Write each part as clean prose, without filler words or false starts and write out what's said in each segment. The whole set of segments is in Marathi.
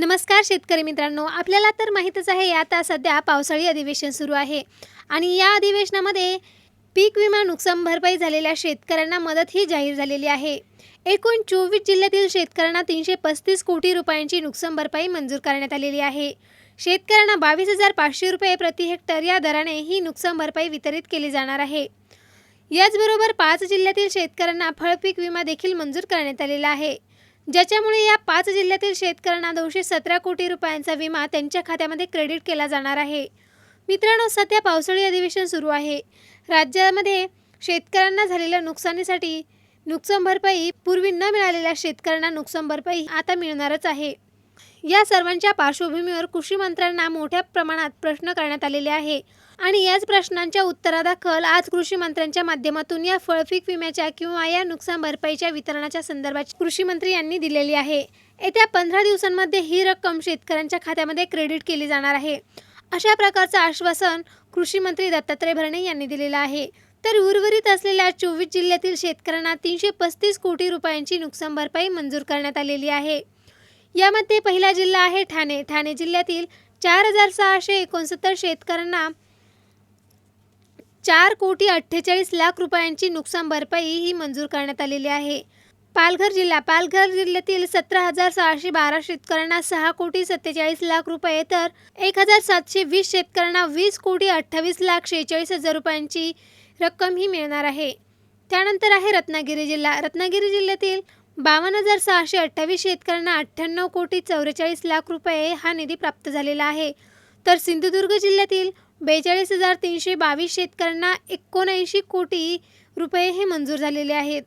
नमस्कार शेतकरी मित्रांनो, आपल्याला तर माहीतच आहे आता सध्या पावसाळी अधिवेशन सुरू आहे आणि या अधिवेशनामध्ये पीक विमा नुकसान भरपाई झालेल्या शेतकऱ्यांना मदत ही जाहीर झालेली आहे। एकूण 24 जिल्ह्यातील शेतकऱ्यांना 335 कोटी रुपयांची नुकसान भरपाई मंजूर करण्यात आलेली आहे। शेतकऱ्यांना 22,500 रुपये प्रति हेक्टर या दराने ही नुकसान भरपाई वितरित केली जाणार आहे। याचबरोबर 5 जिल्ह्यातील शेतकऱ्यांना फळपीक विमा देखील मंजूर करण्यात आलेला आहे, ज्याच्यामुळे या 5 जिल्ह्यातील शेतकऱ्यांना 217 कोटी रुपयांचा विमा त्यांच्या खात्यामध्ये क्रेडिट केला जाणार आहे। मित्रांनो, सध्या पावसाळी अधिवेशन सुरू आहे। राज्यामध्ये शेतकऱ्यांना झालेल्या नुकसानीसाठी नुकसान भरपाई पूर्वी न मिळालेल्या शेतकऱ्यांना नुकसान भरपाई आता मिळणारच आहे। या सर्वांच्या पार्श्वभूमीवर कृषी मंत्र्यांना मोठ्या प्रमाणात प्रश्न करण्यात आलेले आहे आणि याच प्रश्नांच्या उत्तरादाखल आज कृषी मंत्र्यांच्या माध्यमातून या फळपीक विम्याच्या किंवा या नुकसान भरपाईच्या वितरणाच्या संदर्भात कृषी मंत्री यांनी दिलेली आहे। येत्या 15 दिवसांमध्ये ही रक्कम शेतकऱ्यांच्या खात्यामध्ये क्रेडिट केली जाणार आहे, अशा प्रकारचं आश्वासन कृषी मंत्री दत्तात्रय भरणे यांनी दिलेलं आहे। तर उर्वरित असलेल्या 24 जिल्ह्यातील शेतकऱ्यांना 335 कोटी रुपयांची नुकसान भरपाई मंजूर करण्यात आलेली आहे। यामध्ये पहिला जिल्हा आहे ठाणे। ठाणे जिल्ह्यातील 4,669 शेतकऱ्यांना 4,48,00,000 रुपयांची नुकसान भरपाई ही मंजूर करण्यात आलेली आहे। पालघर जिल्ह्यातील 17,612 शेतकऱ्यांना 6,47,00,000 रुपये तर 1,720 शेतकऱ्यांना 20,28,46,000 रुपयांची रक्कम ही मिळणार आहे। त्यानंतर आहे रत्नागिरी जिल्ह्यातील 52,628 शेतकऱ्यांना 98,44,00,000 रुपये हा निधी प्राप्त झालेला आहे। तर सिंधुदुर्ग जिल्ह्यातील 42,322 शेतकऱ्यांना 79 कोटी रुपये हे मंजूर झालेले आहेत।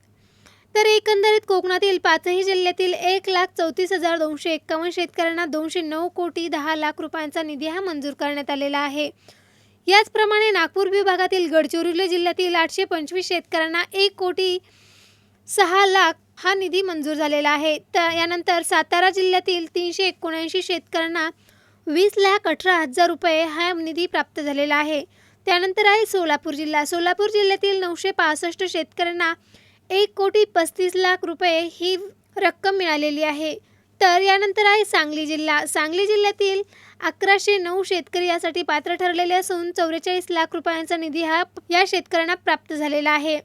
तर एकंदरीत कोकणातील 5ही जिल्ह्यातील 1,34,251 शेतकऱ्यांना 209 कोटी 10,00,000 रुपयांचा निधी हा मंजूर करण्यात आलेला आहे। याचप्रमाणे नागपूर विभागातील गडचिरोली जिल्ह्यातील 825 शेतकऱ्यांना 1,06,00,000 हा निधी मंजूर झालेला आहे। तर यानंतर सातारा जिल्ह्यातील 379 शेतकऱ्यांना 20,18,000 रुपये हा निधी प्राप्त झालेला आहे। त्यानंतर आहे सोलापूर जिल्ह्यातील 965 शेतकऱ्यांना 1,35,00,000 रुपये ही रक्कम मिळालेली आहे। तर यानंतर आहे सांगली जिल्ह्यातील 1,109 शेतकरी यासाठी पात्र ठरलेले असून 44,00,000 रुपयांचा निधी हा या शेतकऱ्यांना प्राप्त झालेला आहे।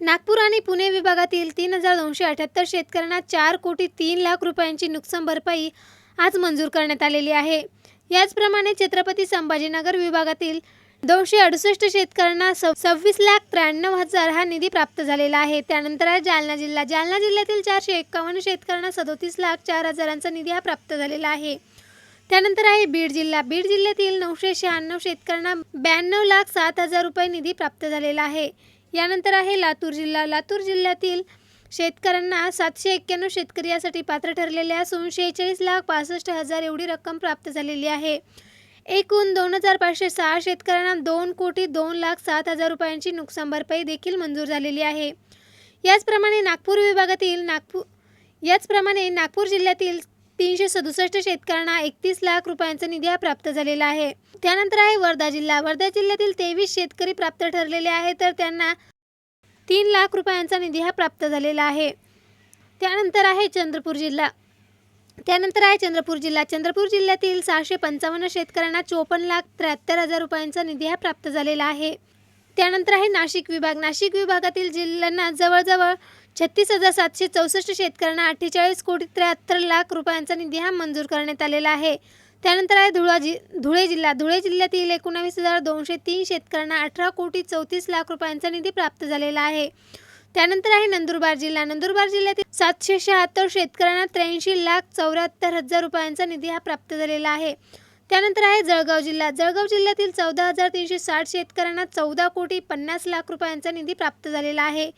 नागपूर आणि पुणे विभागातील 3,278 शेतकऱ्यांना 4,03,00,000 रुपयांची नुकसान भरपाई आज मंजूर करण्यात आलेली आहे। याचप्रमाणे छत्रपती संभाजीनगर विभागातील 268 शेतकऱ्यांना 26,93,000 हा निधी प्राप्त झालेला आहे। त्यानंतर आहे जालना जिल्ह्यातील 451 शेतकऱ्यांना 37,04,000चा निधी हा प्राप्त झालेला आहे। त्यानंतर आहे बीड जिल्ह्यातील 996 शेतकऱ्यांना 92,07,000 रुपये निधी प्राप्त झालेला आहे। यानंतर आहे लातूर जिल्ह्यातील शेतकऱ्यांना 791 शेतकरी यासाठी पात्र ठरलेले असून 46,65,000 एवढी रक्कम प्राप्त झालेली आहे। एकूण 2,506 शेतकऱ्यांना 2,02,07,000 रुपयांची नुकसान भरपाई देखील मंजूर झालेली आहे। याचप्रमाणे नागपूर जिल्ह्यातील 367 शेतकऱ्यांना 31,00,000 रुपयांचा निधी हा प्राप्त झालेला आहे। त्यानंतर आहे वर्धा जिल्ह्यातील 23 शेतकरी प्राप्त ठरलेले आहेत, तर त्यांना 3,00,000 रुपयांचा निधी हा प्राप्त झालेला आहे। त्यानंतर आहे चंद्रपूर जिल्ह्यातील 655 शेतकऱ्यांना 54,73,000 रुपयांचा निधी हा प्राप्त झालेला आहे। त्यानंतर आहे नाशिक विभागातील जिल्ह्यांना जवळजवळ 36,764 शेतकऱ्यांना 48,73,00,000 रुपयांचा निधी हा मंजूर करण्यात आलेला आहे। त्यानंतर आहे धुळे जिल्ह्यातील 19,203 शेतकऱ्यांना 18,34,00,000 रुपयांचा निधी प्राप्त झालेला आहे। त्यानंतर आहे नंदुरबार जिल्ह्यातील 776 शेतकऱ्यांना 83,74,000 रुपयांचा निधी हा प्राप्त झालेला आहे। त्यानंतर आहे जळगाव जिल्ह्यातील 14,360 शेतकऱ्यांना 14,50,00,000 रुपयांचा निधी प्राप्त झालेला आहे।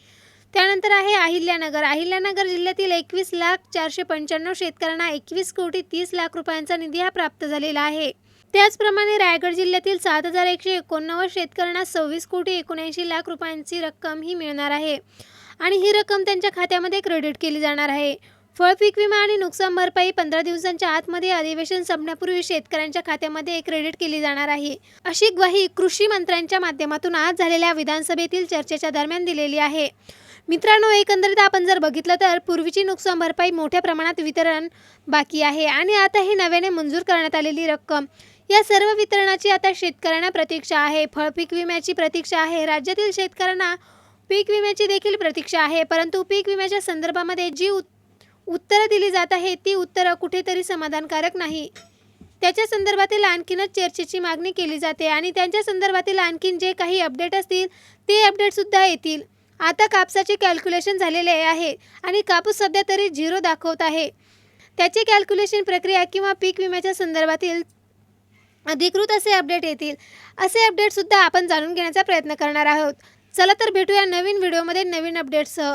त्यानंतर आहे अहिल्यानगर जिल्ह्यातील 21,495 शेतकऱ्यांना 21,30,00,000 रुपयांचा निधी हा प्राप्त झालेला आहे। त्याचप्रमाणे रायगड जिल्ह्यातील 7,189 शेतकऱ्यांना 26,79,00,000 रुपयांची रक्कम ही मिळणार आहे आणि ही रक्कम त्यांच्या खात्यामध्ये क्रेडिट केली जाणार आहे। फळपीक विमा आणि नुकसान भरपाई 15 दिवसांच्या आतमध्ये अधिवेशन संपण्यापूर्वी शेतकऱ्यांच्या खात्यामध्ये क्रेडिट केली जाणार आहे, अशी ग्वाही कृषी मंत्र्यांच्या माध्यमातून आज झालेल्या विधानसभेतील चर्चेच्या दरम्यान दिलेली आहे। मित्रांनो, एकंदरीत आपण जर बघितलं तर पूर्वीची नुकसान भरपाई मोठ्या प्रमाणात वितरण बाकी आहे आणि आता ही नव्याने मंजूर करण्यात आलेली रक्कम या सर्व वितरणाची आता शेतकऱ्यांना प्रतीक्षा आहे. फळपीक विम्याची प्रतीक्षा आहे. राज्यातील शेतकऱ्यांना पीक विम्याची देखील प्रतीक्षा आहे. परंतु पीक विम्याच्या संदर्भामध्ये जी उत्तरं दिली जात आहे ती उत्तरं कुठेतरी समाधानकारक नाही. त्याच्या संदर्भातील आणखीनच चर्चेची मागणी केली जाते आणि त्यांच्या संदर्भातील आणखीन जे काही अपडेट असतील ते अपडेटसुद्धा येतील. आता कापसाचे कॅल्क्युलेशन झालेले आहे आणि कापूस सध्या तरी 0 दाखवत आहे. त्याची कॅल्क्युलेशन प्रक्रिया किंवा पीक विम्याच्या संदर्भातील अधिकृत असे अपडेट येतील. असे अपडेटसुद्धा आपण जाणून घेण्याचा प्रयत्न करणार आहोत. चला तर भेटूया नवीन व्हिडिओमध्ये नवीन अपडेट्ससह.